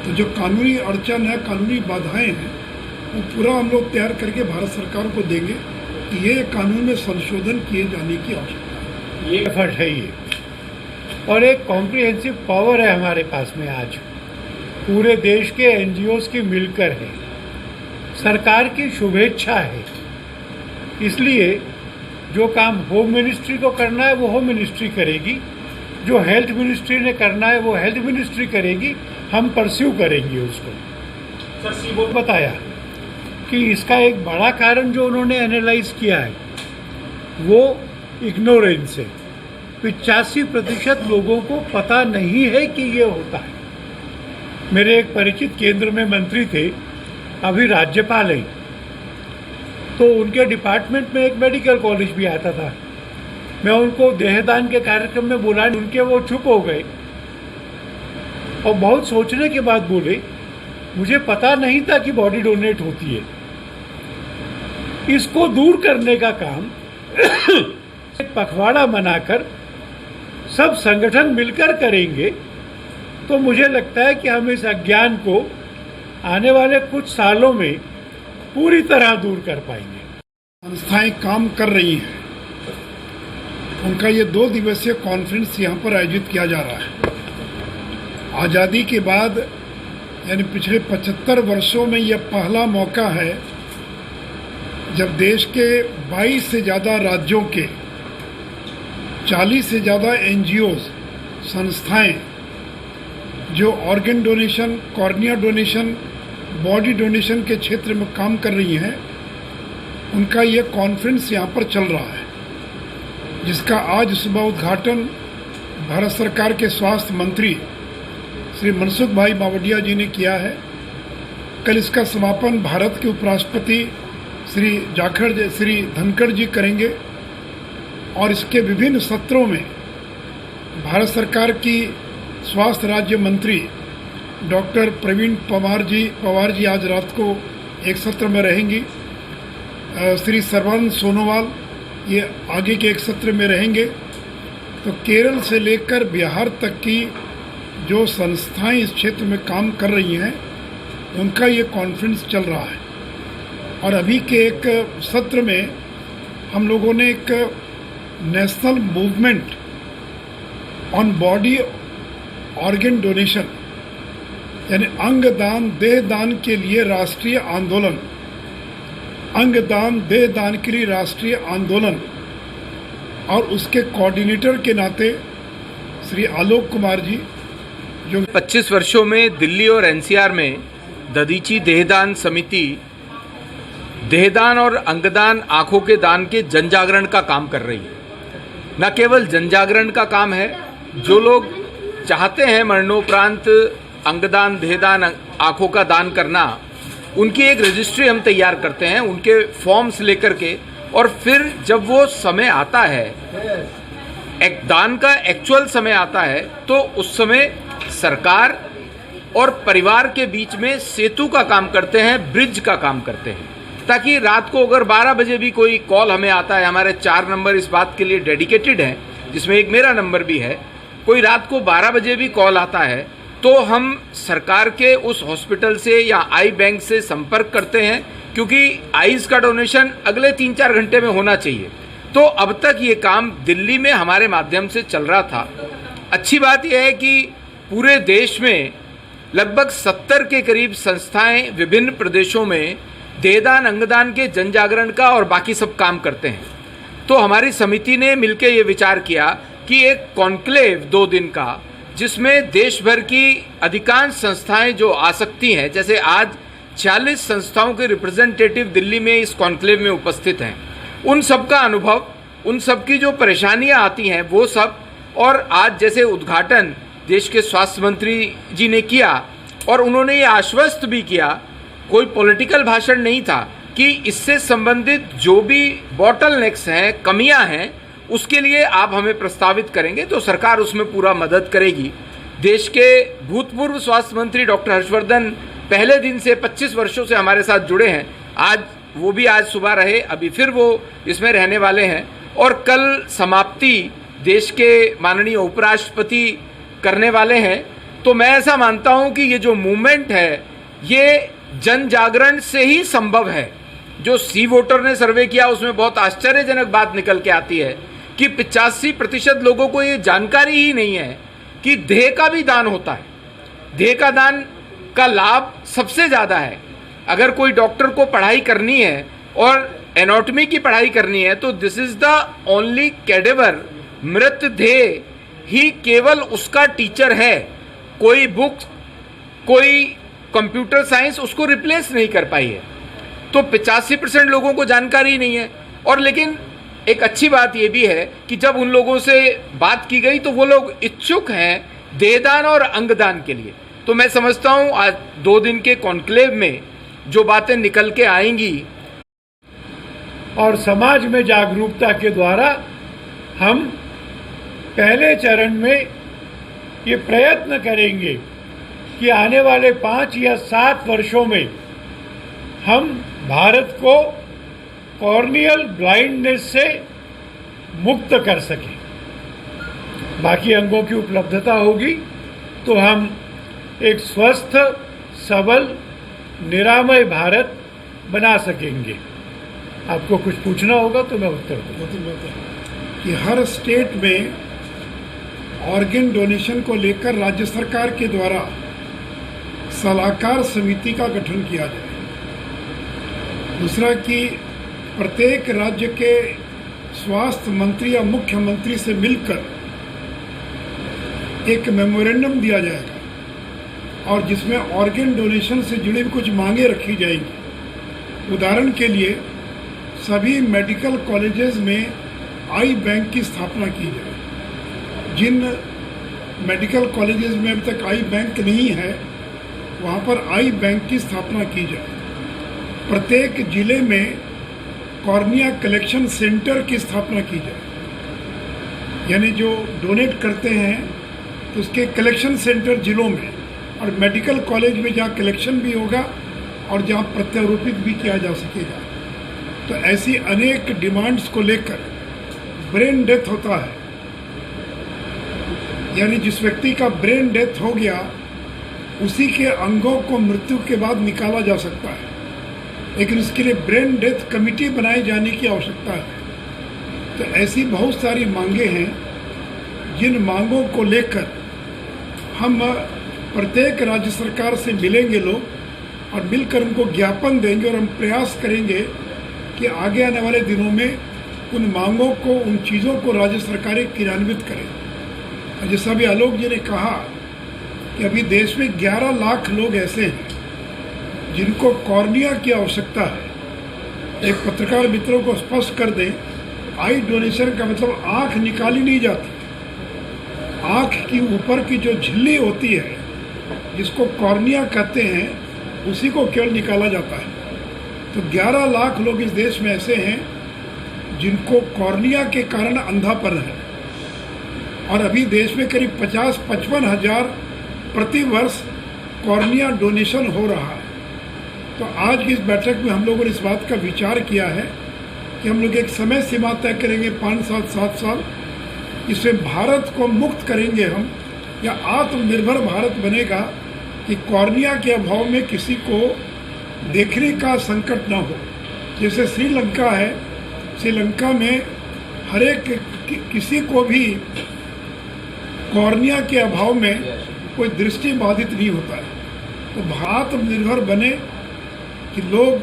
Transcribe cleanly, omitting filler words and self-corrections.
तो जो कानूनी अड़चन है, कानूनी बाधाएं हैं, वो पूरा हम लोग तैयार करके भारत सरकार को देंगे कि ये कानून में संशोधन किए जाने की आवश्यकता है। ये एफर्ट है ये, और एक कॉम्प्रिहेंसिव पावर है हमारे पास में आज, पूरे देश के एनजीओज की मिलकर है, सरकार की शुभेच्छा है। इसलिए जो काम होम मिनिस्ट्री को करना है वो होम मिनिस्ट्री करेगी, जो हेल्थ मिनिस्ट्री ने करना है वो हेल्थ मिनिस्ट्री करेगी, हम परस्यू करेंगे उसको। सर सीबो बताया कि इसका एक बड़ा कारण जो उन्होंने एनालाइज किया है वो इग्नोरेंस है। 85% लोगों को पता नहीं है कि ये होता है। मेरे एक परिचित केंद्र में मंत्री थे, अभी राज्यपाल हैं, तो उनके डिपार्टमेंट में एक मेडिकल कॉलेज भी आता था। मैं उनको देहदान के कार्यक्रम में बुला, उनके वो चुप हो गए और बहुत सोचने के बाद बोले, मुझे पता नहीं था कि बॉडी डोनेट होती है। इसको दूर करने का काम एक पखवाड़ा बनाकर सब संगठन मिलकर करेंगे तो मुझे लगता है कि हम इस अज्ञान को आने वाले कुछ सालों में पूरी तरह दूर कर पाएंगे। संस्थाएं काम कर रही हैं, उनका ये 2 दिवसीय कॉन्फ्रेंस यहाँ पर आयोजित किया जा रहा है। आज़ादी के बाद यानी पिछले 75 वर्षों में यह पहला मौका है जब देश के 22 से ज़्यादा राज्यों के 40 से ज़्यादा एनजीओज, संस्थाएं जो organ donation, cornea donation, body donation के क्षेत्र में काम कर रही हैं, उनका ये कॉन्फ्रेंस यहाँ पर चल रहा है, जिसका आज सुबह उद्घाटन भारत सरकार के स्वास्थ्य मंत्री श्री मनसुख भाई मावडिया जी ने किया है। कल इसका समापन भारत के उपराष्ट्रपति श्री धनखड़ जी करेंगे और इसके विभिन्न सत्रों में भारत सरकार की स्वास्थ्य राज्य मंत्री डॉक्टर प्रवीण पवार जी आज रात को एक सत्र में रहेंगी। श्री सर्बानंद सोनोवाल ये आगे के एक सत्र में रहेंगे। तो केरल से लेकर बिहार तक की जो संस्थाएं इस क्षेत्र में काम कर रही हैं, उनका ये कॉन्फ्रेंस चल रहा है। और अभी के एक सत्र में हम लोगों ने एक national movement on body organ donation यानी अंगदान देहदान के लिए राष्ट्रीय आंदोलन, अंगदान देहदान के लिए राष्ट्रीय आंदोलन, और उसके कोऑर्डिनेटर के नाते श्री आलोक कुमार जी जो 25 वर्षों में दिल्ली और एनसीआर में दधीची देहदान समिति देहदान और अंगदान आंखों के दान के जन जागरण का काम कर रही है। न केवल जन जागरण का काम है, जो लोग चाहते हैं मरणोपरांत अंगदान देहदान आंखों का दान करना, उनकी एक रजिस्ट्री हम तैयार करते हैं, उनके फॉर्म्स लेकर के, और फिर जब वो समय आता है, एक दान का एक्चुअल समय आता है, तो उस समय सरकार और परिवार के बीच में सेतु का काम करते हैं, ब्रिज का काम करते हैं, ताकि रात को अगर 12 बजे भी कोई कॉल हमें आता है, हमारे 4 नंबर इस बात के लिए डेडिकेटेड हैं, जिसमें एक मेरा नंबर भी है, कोई रात को 12 बजे भी कॉल आता है तो हम सरकार के उस हॉस्पिटल से या आई बैंक से संपर्क करते हैं, क्योंकि आईज का डोनेशन अगले 3-4 घंटे में होना चाहिए। तो अब तक ये काम दिल्ली में हमारे माध्यम से चल रहा था। अच्छी बात यह है कि पूरे देश में लगभग 70 के करीब संस्थाएं विभिन्न प्रदेशों में देहदान अंगदान के जन जागरण का और बाकी सब काम करते हैं। तो हमारी समिति ने मिलकर ये विचार किया कि एक कॉन्क्लेव 2 दिन का, जिसमें देश भर की अधिकांश संस्थाएं जो आ सकती हैं, जैसे आज 46 संस्थाओं के रिप्रेजेंटेटिव दिल्ली में इस कॉन्क्लेव में उपस्थित हैं, उन सब का अनुभव, उन सब की जो परेशानियां आती हैं वो सब, और आज जैसे उद्घाटन देश के स्वास्थ्य मंत्री जी ने किया और उन्होंने ये आश्वस्त भी किया, कोई पॉलिटिकल भाषण नहीं था, कि इससे संबंधित जो भी बॉटलनेक्स हैं, कमियां हैं, उसके लिए आप हमें प्रस्तावित करेंगे तो सरकार उसमें पूरा मदद करेगी। देश के भूतपूर्व स्वास्थ्य मंत्री डॉक्टर हर्षवर्धन पहले दिन से 25 वर्षों से हमारे साथ जुड़े हैं। आज सुबह रहे, अभी फिर वो इसमें रहने वाले हैं, और कल समाप्ति देश के माननीय उपराष्ट्रपति करने वाले हैं। तो मैं ऐसा मानता हूं कि ये जो मूवमेंट है ये जन जागरण से ही संभव है। जो सी वोटर ने सर्वे किया उसमें बहुत आश्चर्यजनक बात निकल के आती है कि 85% लोगों को ये जानकारी ही नहीं है कि देह का भी दान होता है। देह का दान का लाभ सबसे ज़्यादा है। अगर कोई डॉक्टर को पढ़ाई करनी है और एनाटॉमी की पढ़ाई करनी है तो this is the only cadaver, मृत देह ही केवल उसका टीचर है। कोई बुक, कोई कंप्यूटर साइंस उसको रिप्लेस नहीं कर पाई है। तो 85% लोगों को जानकारी नहीं है। और लेकिन एक अच्छी बात यह भी है कि जब उन लोगों से बात की गई तो वो लोग इच्छुक हैं देहदान और अंगदान के लिए। तो मैं समझता हूं आज 2 दिन के कॉन्क्लेव में जो बातें निकल के आएंगी और समाज में जागरूकता के द्वारा हम पहले चरण में ये प्रयत्न करेंगे कि आने वाले 5 या 7 वर्षों में हम भारत को कॉर्नियल ब्लाइंडनेस से मुक्त कर सकें। बाकी अंगों की उपलब्धता होगी तो हम एक स्वस्थ, सबल, निरामय भारत बना सकेंगे। आपको कुछ पूछना होगा तो मैं उत्तर दूंगा। कि हर स्टेट में ऑर्गन डोनेशन को लेकर राज्य सरकार के द्वारा सलाहकार समिति का गठन किया जाए। दूसरा कि प्रत्येक राज्य के स्वास्थ्य मंत्री या मुख्यमंत्री से मिलकर एक मेमोरेंडम दिया जाएगा और जिसमें ऑर्गन डोनेशन से जुड़ी कुछ मांगे रखी जाएंगी। उदाहरण के लिए सभी मेडिकल कॉलेजेस में आई बैंक की स्थापना की जाए। जिन मेडिकल कॉलेजेस में अभी तक आई बैंक नहीं है वहाँ पर आई बैंक की स्थापना की जाए। प्रत्येक जिले में कॉर्निया कलेक्शन सेंटर की स्थापना की जाए। यानी जो डोनेट करते हैं तो उसके कलेक्शन सेंटर जिलों में और मेडिकल कॉलेज में जहाँ कलेक्शन भी होगा और जहाँ प्रत्यारोपित भी किया जा सकेगा। तो ऐसी अनेक डिमांड्स को लेकर ब्रेन डेथ होता है, यानी जिस व्यक्ति का ब्रेन डेथ हो गया उसी के अंगों को मृत्यु के बाद निकाला जा सकता है, लेकिन उसके लिए ब्रेन डेथ कमिटी बनाए जाने की आवश्यकता है। तो ऐसी बहुत सारी मांगे हैं जिन मांगों को लेकर हम प्रत्येक राज्य सरकार से मिलेंगे लोग और मिलकर उनको ज्ञापन देंगे और हम प्रयास करेंगे कि आगे आने वाले दिनों में उन मांगों को, उन चीज़ों को राज्य सरकारें क्रियान्वित करें। जैसा भी आलोक जी ने कहा कि अभी देश में 11 लाख लोग ऐसे हैं जिनको कॉर्निया की आवश्यकता है। एक पत्रकार मित्रों को स्पष्ट कर दें, आई डोनेशन का मतलब आँख निकाली नहीं जाती। आँख की ऊपर की जो झिल्ली होती है जिसको कॉर्निया कहते हैं उसी को केवल निकाला जाता है। तो 11 लाख लोग इस देश में ऐसे हैं जिनको कॉर्निया के कारण अंधापन है और अभी देश में करीब 50-55 हज़ार प्रति वर्ष कॉर्निया डोनेशन हो रहा है। तो आज की इस बैठक में हम लोगों ने इस बात का विचार किया है कि हम लोग एक समय सीमा तय करेंगे 5 साल 7 साल, इसमें भारत को मुक्त करेंगे हम, या आत्मनिर्भर भारत बनेगा कि कॉर्निया के अभाव में किसी को देखने का संकट ना हो। जैसे श्रीलंका है, श्रीलंका में हर एक किसी को भी कॉर्निया के अभाव में कोई दृष्टि बाधित नहीं होता है। तो आत्मनिर्भर बने कि लोग